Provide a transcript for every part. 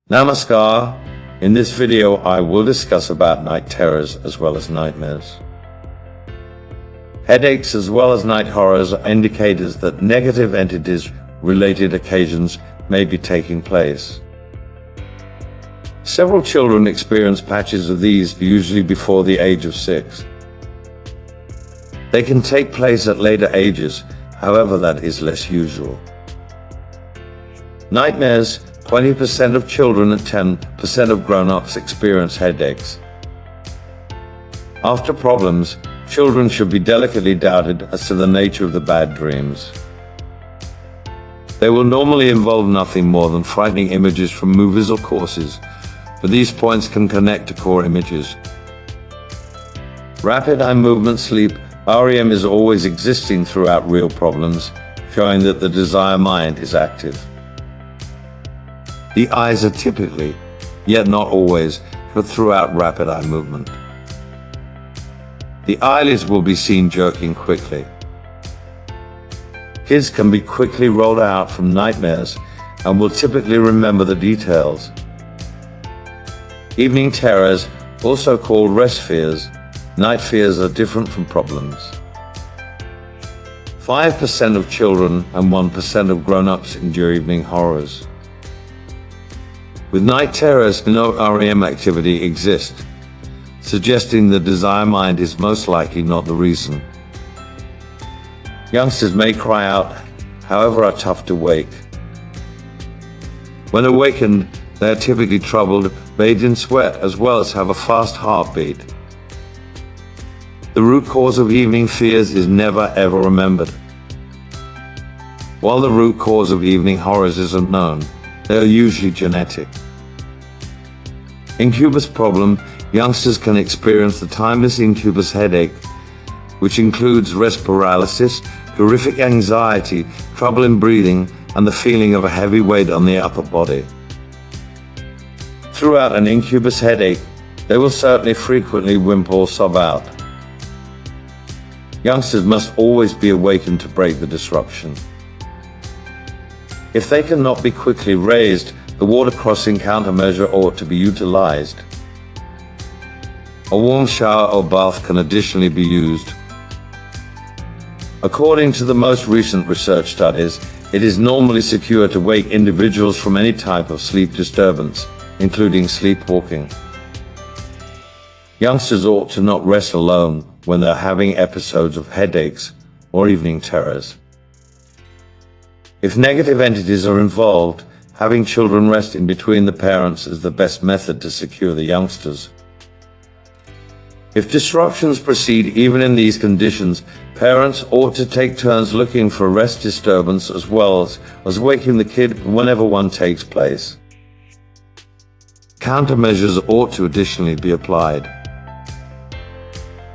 Namaskar. In this video I will discuss about night terrors as well as nightmares. Headaches as well as night horrors are indicators that negative entities related occasions may be taking place. Several children experience patches of these usually before the age of 6. They can take place at later ages, however that is less usual. Nightmares. 20% of children and 10% of grown-ups experience headaches. After problems, children should be delicately doubted as to the nature of the bad dreams. They will normally involve nothing more than frightening images from movies or courses, but these points can connect to core images. Rapid eye movement sleep, REM, is always existing throughout real problems, showing that the desire mind is active. The eyes are typically, yet not always, shut throughout rapid eye movement. The eyelids will be seen jerking quickly. Kids can be quickly rolled out from nightmares and will typically remember the details. Evening terrors, also called rest fears, night fears, are different from problems. 5% of children and 1% of grown-ups endure evening horrors. With night terrors, no REM activity exists, suggesting the desire mind is most likely not the reason. Youngsters may cry out, however are tough to wake. When awakened, they are typically troubled, bathed in sweat, as well as have a fast heartbeat. The root cause of evening fears is never ever remembered. While the root cause of evening horrors isn't known, they are usually genetic. Incubus problem. Youngsters can experience the timeless incubus headache, which includes rest paralysis, horrific anxiety, trouble in breathing, and the feeling of a heavy weight on the upper body. Throughout an incubus headache, they will certainly frequently whimper or sob out. Youngsters must always be awakened to break the disruption. If they cannot be quickly raised, the water crossing countermeasure ought to be utilized. A warm shower or bath can additionally be used. According to the most recent research studies, it is normally secure to wake individuals from any type of sleep disturbance, including sleepwalking. Youngsters ought to not rest alone when they're having episodes of headaches or evening terrors. If negative entities are involved, having children rest in between the parents is the best method to secure the youngsters. If disruptions proceed even in these conditions, parents ought to take turns looking for rest disturbance as well as waking the kid whenever one takes place. Countermeasures ought to additionally be applied.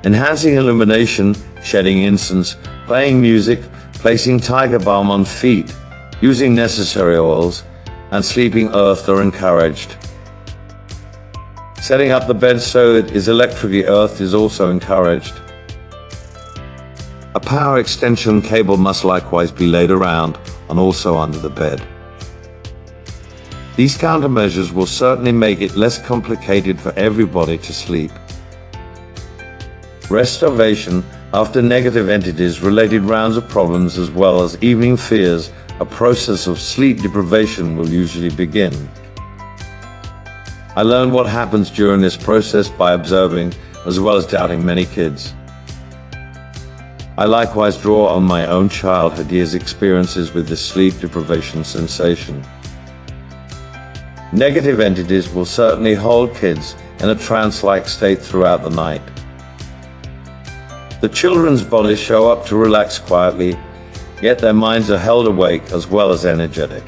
Enhancing illumination, shedding incense, playing music, placing tiger balm on feet, using necessary oils, and sleeping earthed are encouraged. Setting up the bed so it is electrically earthed is also encouraged. A power extension cable must likewise be laid around and also under the bed. These countermeasures will certainly make it less complicated for everybody to sleep. Restoration after negative entities related rounds of problems as well as evening fears, a process of sleep deprivation will usually begin. I learned what happens during this process by observing as well as doubting many kids. I likewise draw on my own childhood years' experiences with this sleep deprivation sensation. Negative entities will certainly hold kids in a trance-like state throughout the night. The children's bodies show up to relax quietly, yet their minds are held awake as well as energetic.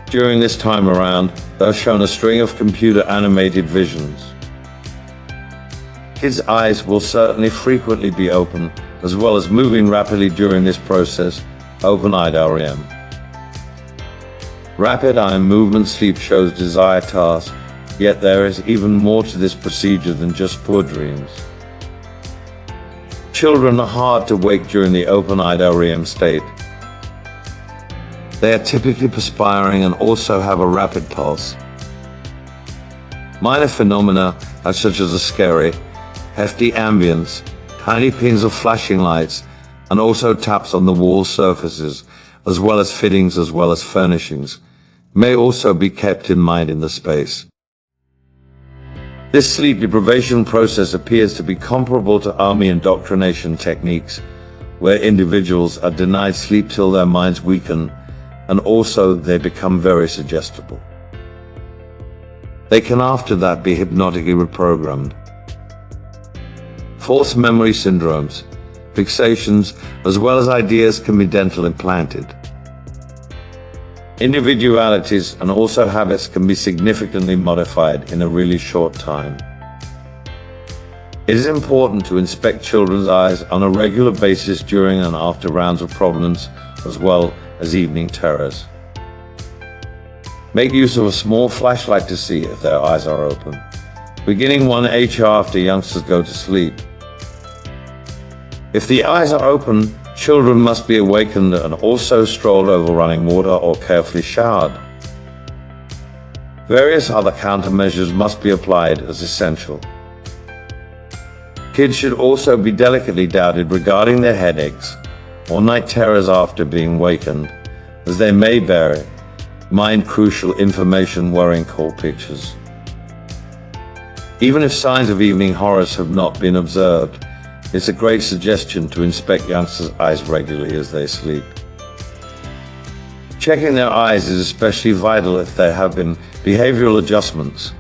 During this time around, they are shown a string of computer-animated visions. Kids' eyes will certainly frequently be open, as well as moving rapidly during this process, open-eyed REM. Rapid eye movement sleep shows desire tasks, yet there is even more to this procedure than just poor dreams. Children are hard to wake during the open-eyed REM state. They are typically perspiring and also have a rapid pulse. Minor phenomena are such as a scary, hefty ambience, tiny pings of flashing lights, and also taps on the wall surfaces, as well as fittings as well as furnishings, may also be kept in mind in the space. This sleep deprivation process appears to be comparable to army indoctrination techniques, where individuals are denied sleep till their minds weaken, and also they become very suggestible. They can after that be hypnotically reprogrammed. False memory syndromes, fixations, as well as ideas can be dental implanted. Individualities and also habits can be significantly modified in a really short time. It is important to inspect children's eyes on a regular basis during and after rounds of problems, as well as evening terrors. Make use of a small flashlight to see if their eyes are open, beginning 1 hour after youngsters go to sleep. If the eyes are open, children must be awakened and also strolled over running water or carefully showered. Various other countermeasures must be applied as essential. Kids should also be delicately doubted regarding their headaches or night terrors after being wakened, as they may bear mind crucial information worrying cold pictures. Even if signs of evening horrors have not been observed, it's a great suggestion to inspect youngsters' eyes regularly as they sleep. Checking their eyes is especially vital if there have been behavioral adjustments,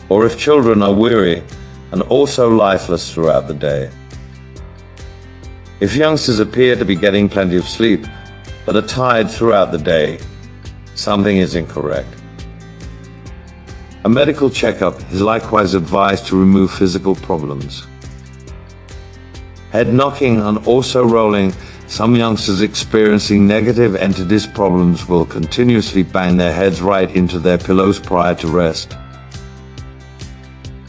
or if children are weary and also lifeless throughout the day. If youngsters appear to be getting plenty of sleep, but are tired throughout the day, something is incorrect. A medical checkup is likewise advised to remove physical problems. Head knocking and also rolling. Some youngsters experiencing negative entities problems will continuously bang their heads right into their pillows prior to rest.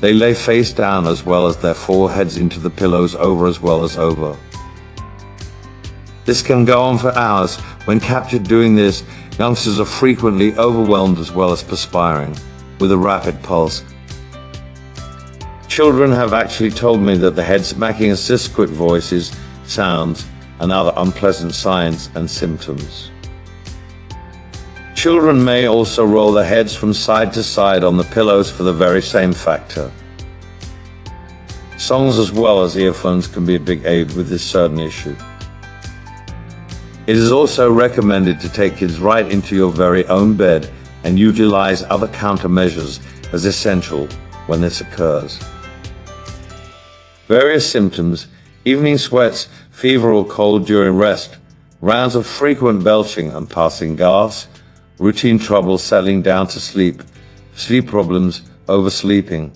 They lay face down as well as their foreheads into the pillows over as well as over. This can go on for hours. When captured doing this, youngsters are frequently overwhelmed as well as perspiring, with a rapid pulse. Children have actually told me that the head smacking assists quick voices, sounds, and other unpleasant signs and symptoms. Children may also roll their heads from side to side on the pillows for the very same factor. Songs as well as earphones can be a big aid with this certain issue. It is also recommended to take kids right into your very own bed and utilize other countermeasures as essential when this occurs. Various symptoms, evening sweats, fever or cold during rest, rounds of frequent belching and passing gasps, routine trouble settling down to sleep, sleep problems, oversleeping,